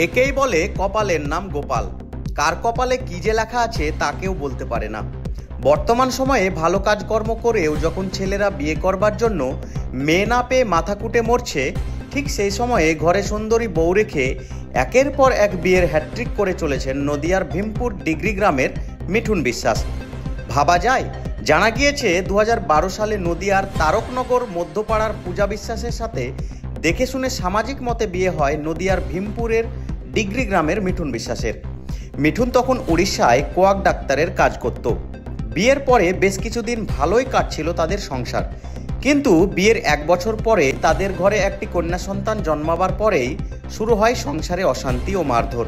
একেই বলে কপালের নাম গোপাল। কার কপালে কি যে লেখা আছে তা কেউ বলতে পারে না। বর্তমান সময়ে ভালো কাজকর্ম করেও যখন ছেলেরা বিয়ে করবার জন্য মেয়ে না পেয়ে মাথা কুটে মরছে, ঠিক সেই সময়ে ঘরে সুন্দরী বউ রেখে একের পর এক বিয়ের হ্যাট্রিক করে চলেছেন নদিয়ার ভীমপুর ডিগ্রি গ্রামের মিঠুন বিশ্বাস। ভাবা যায়, জানা গিয়েছে 2012 সালে নদিয়ার তারকনগর মধ্যপাড়ার পূজা বিশ্বাসের সাথে দেখে শুনে সামাজিক মতে বিয়ে হয় নদিয়ার ভীমপুরের ডিগ্রি গ্রামের মিঠুন বিশ্বাসের। মিঠুন তখন উড়িষ্যায় কোয়াক ডাক্তারের কাজ করত। বিয়ের পরে বেশ কিছুদিন ভালোই কাটছিল তাদের সংসার, কিন্তু বিয়ের 1 বছর পরে তাদের ঘরে একটি কন্যা সন্তান জন্মাবার পরেই শুরু হয় সংসারে অশান্তি ও মারধর।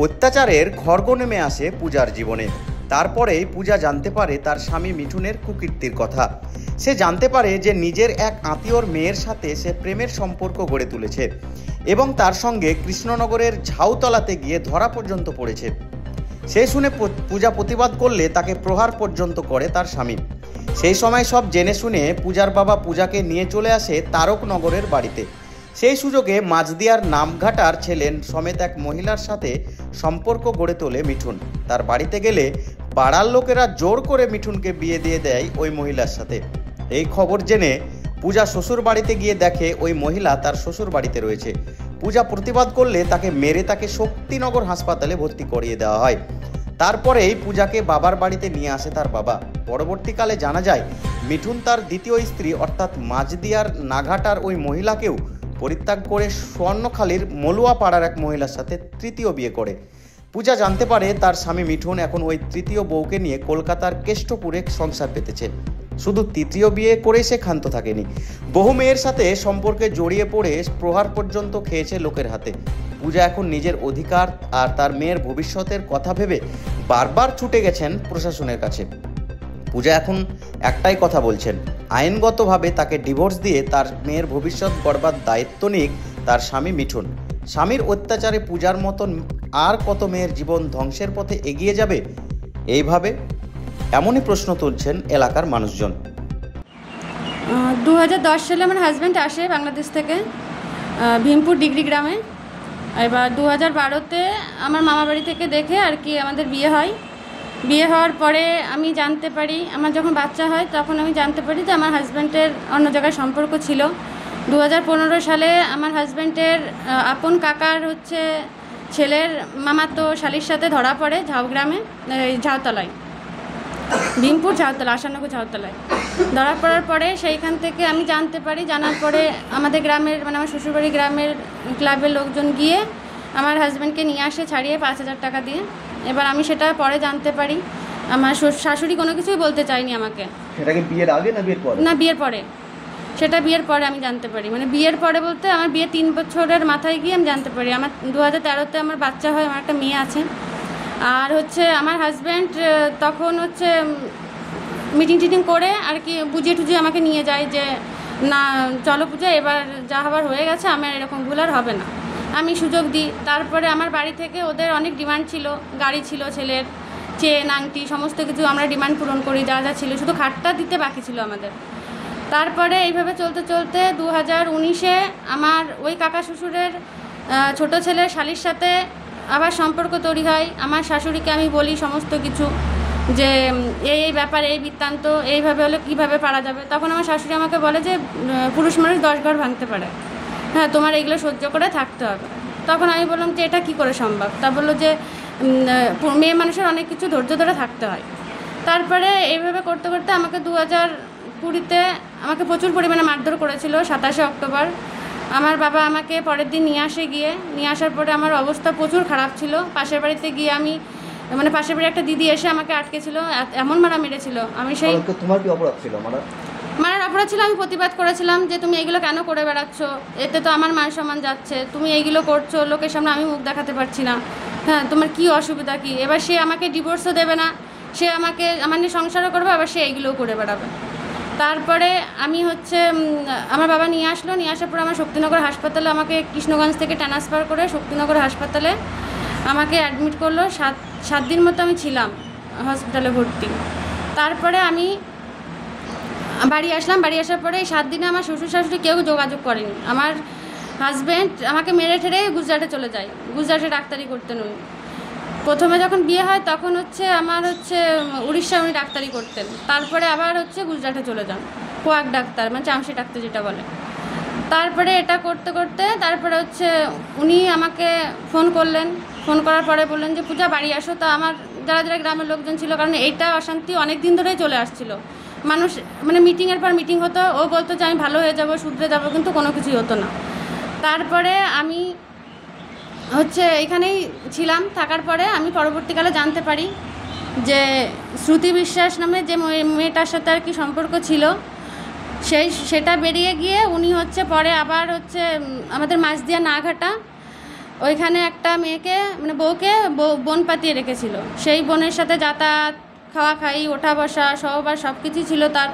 অত্যাচারের খড়গ নেমে আসে পূজার জীবনে। তারপরেই পূজা জানতে পারে তার স্বামী মিঠুনের কুকীর্তির কথা। সে জানতে পারে যে নিজের এক আত্মীয়র মেয়ের সাথে সে প্রেমের সম্পর্ক গড়ে তুলেছে এবং তার সঙ্গে কৃষ্ণনগরের ঝাউতলাতে গিয়ে ধরা পর্যন্ত পড়েছে। সে শুনে পূজা প্রতিবাদ করলে তাকে প্রহার পর্যন্ত করে তার স্বামী। সেই সময় সব জেনে শুনে পূজার বাবা পূজাকে নিয়ে চলে আসে তারকনগরের বাড়িতে। সেই সুযোগে মাঝদিয়ার নামঘাটার ছেলেন সমেত এক মহিলার সাথে সম্পর্ক গড়ে তোলে মিঠুন। তার বাড়িতে গেলে পাড়ার লোকেরা জোর করে মিঠুনকে বিয়ে দিয়ে দেয় ওই মহিলার সাথে। এই খবর জেনে পূজা শ্বশুর বাড়িতে গিয়ে দেখে ওই মহিলা তার শ্বশুর বাড়িতে রয়েছে। পূজা প্রতিবাদ করলে তাকে মেরে তাকে শক্তিনগর হাসপাতালে ভর্তি করিয়ে দেওয়া হয়। তারপরেই পূজাকে বাবার বাড়িতে নিয়ে আসে তার বাবা। পরবর্তীকালে জানা যায় মিঠুন তার দ্বিতীয় স্ত্রী অর্থাৎ মাঝদিয়ার নাঘাটার ওই মহিলাকেও পরিত্যাগ করে স্বর্ণখালীর মলুয়া পাড়ার এক মহিলার সাথে তৃতীয় বিয়ে করে। পূজা জানতে পারে তার স্বামী মিঠুন এখন ওই তৃতীয় বউকে নিয়ে কলকাতার কেষ্টপুরে সংসার পেতেছে। শুধু তৃতীয় বিয়ে করে সে ক্ষান্ত থাকেনি, বহু মেয়ের সাথে সম্পর্কে জড়িয়ে পড়ে প্রহার পর্যন্ত খেয়েছে লোকের হাতে। পূজা এখন নিজের অধিকার আর তার মেয়ের ভবিষ্যতের কথা ভেবে বারবার ছুটে গেছেন প্রশাসনের কাছে। পূজা এখন একটাই কথা বলছেন, আইনগতভাবে তাকে ডিভোর্স দিয়ে তার মেয়ের ভবিষ্যৎ গড়বার দায়িত্ব নিক তার স্বামী মিঠুন। স্বামীর অত্যাচারে পূজার মতন আর কত মেয়ের জীবন ধ্বংসের পথে এগিয়ে যাবে এইভাবে? এমনই প্রশ্ন তুলছেন এলাকার মানুষজন। 2010 সালে আমার হাজব্যান্ড আসে বাংলাদেশ থেকে ভীমপুর ডিগ্রি গ্রামে। এবার 2012-তে আমার মামা বাড়ি থেকে দেখে আর কি আমাদের বিয়ে হয়। বিয়ে হওয়ার পরে আমি জানতে পারি, আমার যখন বাচ্চা হয় তখন আমি জানতে পারি যে আমার হাজব্যান্ডের অন্য জায়গায় সম্পর্ক ছিল। 2015 সালে আমার হাজব্যান্ডের আপন কাকার ছেলের মামাতো শালির সাথে ধরা পড়ে ঝাউগ্রামে, ঝাউতলায়, ভীমপুর ঝাউতলা, আশানগর ঝাউতলায় ধরা পড়ার পরে সেইখান থেকে আমি জানতে পারি। জানার পরে আমাদের গ্রামের আমার শ্বশুরবাড়ি গ্রামের ক্লাবের লোকজন গিয়ে আমার হাজব্যান্ডকে নিয়ে আসে ছাড়িয়ে 5,000 টাকা দিয়ে। এবার আমি সেটা পরে জানতে পারি। আমার শাশুড়ি কোনো কিছুই বলতে চায়নি আমাকে। সেটা কি বিয়ের আগে না বিয়ের পরে? না, বিয়ের পরে। সেটা বিয়ের পরে আমি জানতে পারি, বিয়ের পরে বলতে আমার বিয়ে 3 বছরের মাথায় গিয়ে আমি জানতে পারি। আমার 2013-তে আমার বাচ্চা হয়, আমার একটা মেয়ে আছে। আর আমার হাজব্যান্ড তখন মিটিং টিটিং করে আর কি বুঝিয়ে টুজিয়ে আমাকে নিয়ে যায় যে না চলো পূজা, এবার যা হবার হয়ে গেছে, আমার এরকম ভুল আর হবে না। আমি সুযোগ দিই। তারপরে আমার বাড়ি থেকে ওদের অনেক ডিমান্ড ছিল, গাড়ি ছিল, ছেলের চেন আংটি সমস্ত কিছু আমরা ডিমান্ড পূরণ করি, যা যা ছিল, শুধু খাটটা দিতে বাকি ছিল আমাদের। তারপরে এইভাবে চলতে চলতে 2019-এ আমার ওই কাকা শ্বশুরের ছোট ছেলের শালির সাথে আবার সম্পর্ক তৈরি হয়। আমার শাশুড়িকে আমি বলি সমস্ত কিছু যে এই ব্যাপার, এই বৃত্তান্ত, এইভাবে হলে কীভাবে পারা যাবে। তখন আমার শাশুড়ি আমাকে বলে যে পুরুষ মানুষ 10 ঘর ভাঙতে পারে, হ্যাঁ তোমার এগুলো সহ্য করে থাকতে হবে। তখন আমি বললাম যে এটা কী করে সম্ভব? তা বললো যে মেয়ে মানুষের অনেক কিছু ধৈর্য ধরে থাকতে হয়। তারপরে এইভাবে করতে করতে আমাকে 2020-তে আমাকে প্রচুর পরিমাণে মারধর করেছিল। 27শে অক্টোবর আমার বাবা আমাকে পরের দিন নিয়ে আসার পরে আমার অবস্থা প্রচুর খারাপ ছিল। পাশের বাড়িতে গিয়ে আমি পাশের বাড়ি একটা দিদি এসে আমাকে আটকেছিল, এমন মারা মেরেছিল। আমি তোমার কি অপরাধ ছিল? মারার অপরাধ ছিল, আমি প্রতিবাদ করেছিলাম যে তুমি এইগুলো কেন করে বেড়াচ্ছ, এতে তো আমার মান সম্মান যাচ্ছে, তুমি এইগুলো করছো, লোকের সামনে আমি মুখ দেখাতে পারছি না, হ্যাঁ তোমার কি অসুবিধা কি? এবার সে আমাকে ডিভোর্সও দেবে না, সে আমার নিয়ে সংসারও করবে, আবার সে এইগুলোও করে বেড়াবে। তারপরে আমি আমার বাবা নিয়ে আসার পর আমার শক্তিনগর হাসপাতালে আমাকে কৃষ্ণগঞ্জ থেকে ট্রান্সফার করে শক্তিনগর হাসপাতালে আমাকে অ্যাডমিট করলো। 7 দিন মতো আমি ছিলাম হসপিটালে ভর্তি। তারপরে আমি বাড়ি আসলাম। বাড়ি আসার পরে এই 7 দিনে আমার শ্বশুর শাশুড়ি কেউ যোগাযোগ করেনি। আমার হাজব্যান্ড আমাকে মেরে ঠেরে গুজরাটে চলে যায়, গুজরাটে ডাক্তারি করতেন উনি। প্রথমে যখন বিয়ে হয় তখন হচ্ছে আমার হচ্ছে উড়িষ্যা উনি ডাক্তারি করতেন, তারপরে আবার হচ্ছে গুজরাটে চলে যান, কোয়াক ডাক্তার মানে চামচি ডাক্তার যেটা বলে। তারপরে এটা করতে করতে তারপরে হচ্ছে উনি আমাকে ফোন করলেন, ফোন করার পরে বললেন যে পূজা বাড়ি আসো। তা আমার যারা যারা গ্রামের লোকজন ছিল, কারণ এইটা অশান্তি অনেক দিন ধরেই চলে আসছিল, মানুষ মানে মিটিংয়ের পর মিটিং হতো, ও বলতো যে আমি ভালো হয়ে যাব, শুধরে যাব, কিন্তু কোনো কিছুই হতো না। তারপরে আমি হচ্ছে এখানেই ছিলাম, থাকার পরে আমি পরবর্তীকালে জানতে পারি যে শ্রুতি বিশ্বাস নামে যে মেয়েটার সাথে আর কি সম্পর্ক ছিল, সেটা বেরিয়ে গিয়ে উনি হচ্ছে পরে আবার হচ্ছে আমাদের মাঝদিয়া নাঘাটা ওইখানে একটা মেয়েকে মানে বউকে বোন পাতিয়ে রেখেছিল। সেই বোনের সাথে যাতায়াত, খাওয়া খাই, ওঠা বসা, সহবাস সব কিছুই ছিল তার।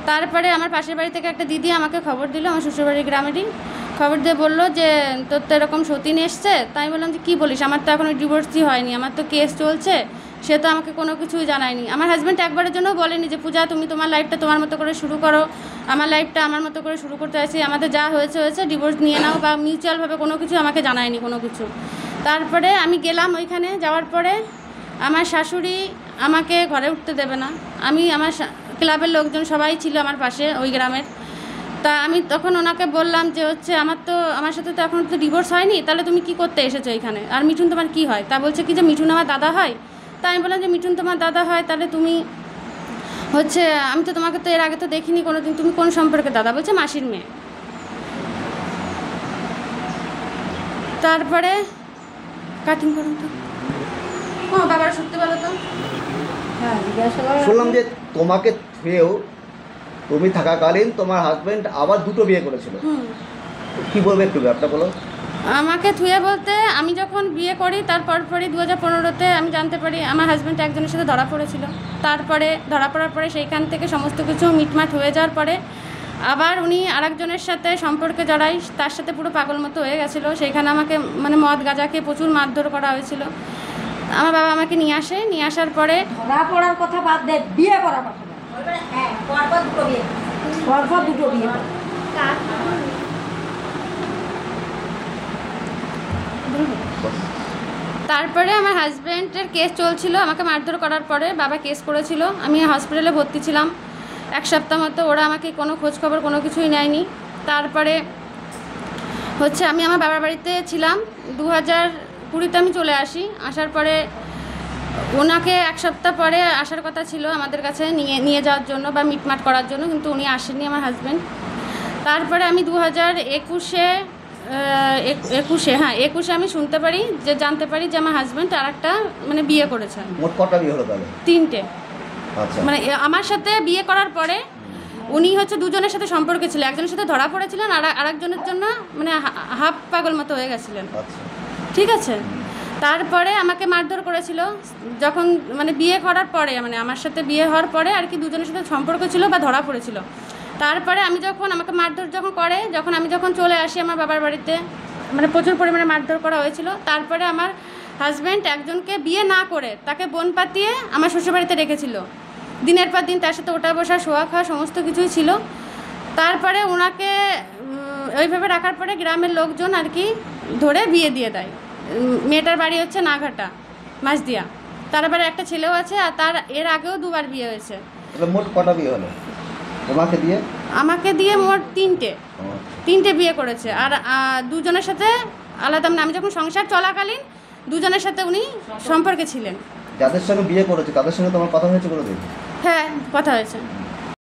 তারপরে আমার পাশের বাড়ি থেকে একটা দিদি আমাকে খবর দিল, আমার শ্বশুরবাড়ির গ্রামেরই, খবর দিয়ে বললো যে তোর তো এরকম সতীন এসছে। তাই বললাম যে কী বলিস, আমার তো এখনও ডিভোর্সই হয়নি, আমার তো কেস চলছে, সে তো আমাকে কোনো কিছুই জানায়নি। আমার হাজব্যান্ড একবারের জন্য বলেনি যে পূজা তুমি তোমার লাইফটা তোমার মতো করে শুরু করো, আমার লাইফটা আমার মতো করে শুরু করতে চাইছি, আমাদের যা হয়েছে হয়েছে, ডিভোর্স নিয়ে নাও, বা মিউচুয়ালভাবে কোনো কিছু আমাকে জানায়নি কোনো কিছু। তারপরে আমি গেলাম ওইখানে, যাওয়ার পরে আমার শাশুড়ি আমাকে ঘরে উঠতে দেবে না। আমি আমার ক্লাবের লোকজন সবাই ছিল আমার পাশে ওই গ্রামের। তা আমি তখন ওনাকে বললাম যে হচ্ছে আমার সাথে তো এখন তো ডিভোর্স হয়নি, তাহলে তুমি কি করতে এসেছো এখানে, আর মিঠুন তোমার কি হয়? তা বলছে কি যে মিঠুন আমার দাদা হয়। তা আমি বললাম যে মিঠুন তোমার দাদা হয়, তাহলে তুমি হচ্ছে আমি তো তোমাকে তো এর আগে তো দেখিনি কোনোদিন, তুমি কোন সম্পর্কে দাদা? বলছে মাসির মেয়ে। তারপরে কাটিং করুন তো, হ্যাঁ বাবার সত্যি বলো তো। হ্যাঁ, শুনলাম যে তোমাকে থুয়েও তুমি থাকাকালীন তোমার হাজবেন্ড আবার দুটো বিয়ে করেছিল, কি বলবে একটু ব্যাপারটা বলো। আমাকে থুয়ে বলতে আমি যখন বিয়ে করি তার পরপরই 2015-তে আমি জানতে পারি আমার হাজব্যান্ড একজনের সাথে ধরা পড়েছিল। তারপরে ধরা পড়ার পরে সেইখান থেকে সমস্ত কিছু মিটমাট হয়ে যাওয়ার পরে আবার উনি আরেকজনের সাথে সম্পর্কে জড়াই, তার সাথে পুরো পাগল মতো হয়ে গেছিলো। সেইখানে আমাকে মানে মদ গাঁজা খেয়ে প্রচুর মারধর করা হয়েছিল। আমার বাবা আমাকে নিয়ে আসে, নিয়ে আসার পরে ধরা পড়ার কথা বাদ দে, বিয়ে করার কথা বল। হ্যাঁ, পরপর দুটো বিয়ে করে। তারপরে আমার হাজব্যান্ডের কেস চলছিল, আমাকে মারধর করার পরে বাবা কেস করেছিল, আমি হসপিটালে ভর্তি ছিলাম 1 সপ্তাহ মতো। ওরা আমাকে কোনো খোঁজ খবর কোনো কিছুই নেয়নি। তারপরে হচ্ছে আমি আমার বাবার বাড়িতে ছিলাম, 2020-তে আমি চলে আসি। আসার পরে ওনাকে 1 সপ্তাহ পরে আসার কথা ছিল আমাদের কাছে নিয়ে যাওয়ার জন্য বা মিটমাট করার জন্য, কিন্তু উনি আসেননি আমার হাজব্যান্ড। তারপরে আমি 2021-এ আমি শুনতে পারি যে জানতে পারি যে আমার হাজব্যান্ড আর একটা মানে বিয়ে করেছে। মোট কটা বিয়ে হলো তাহলে? 3টে। আচ্ছা, মানে আমার সাথে বিয়ে করার পরে উনি হচ্ছে দুজনের সাথে সম্পর্কে ছিল, একজনের সাথে ধরা পড়েছিলেন আর আরেকজনের জন্য মানে হাফ পাগল মতো হয়ে গেছিলেন। আচ্ছা, ঠিক আছে। তারপরে আমাকে মারধর করেছিল যখন মানে বিয়ে করার পরে, মানে আমার সাথে বিয়ে হওয়ার পরে আর কি দুজনের সাথে সম্পর্ক ছিল বা ধরা পড়েছিল। তারপরে আমাকে মারধর যখন আমি চলে আসি আমার বাবার বাড়িতে, মানে প্রচুর পরিমাণে মারধর করা হয়েছিল। তারপরে আমার হাজব্যান্ড একজনকে বিয়ে না করে তাকে বোন পাতিয়ে আমার শ্বশুরবাড়িতে রেখেছিল, দিনের পর দিন তার সাথে ওঠা বসা, শোয়া খাওয়া সমস্ত কিছুই ছিল। তারপরে ওনাকে ওইভাবে রাখার পরে গ্রামের লোকজন আর কি ধরে বিয়ে দিয়ে দেয়। মেয়েটার বাড়ি হচ্ছে নাঘাটা মাঝদিয়া, তার আবার একটা ছেলেও আছে, আর তার এর আগেও 2বার বিয়ে হয়েছে। মোট কটা বিয়ে হলো তোমাকে দিয়ে? আমাকে দিয়ে মোট 3টে বিয়ে করেছে, আর দুজনের সাথে আলাদা, মানে আমি যখন সংসার চলাকালীন দুজনের সাথে উনি সম্পর্কে ছিলেন। যাদের সঙ্গে বিয়ে করেছে তাদের সঙ্গে তোমার কথা হয়েছে কোনোদিন? হ্যাঁ, কথা হয়েছে।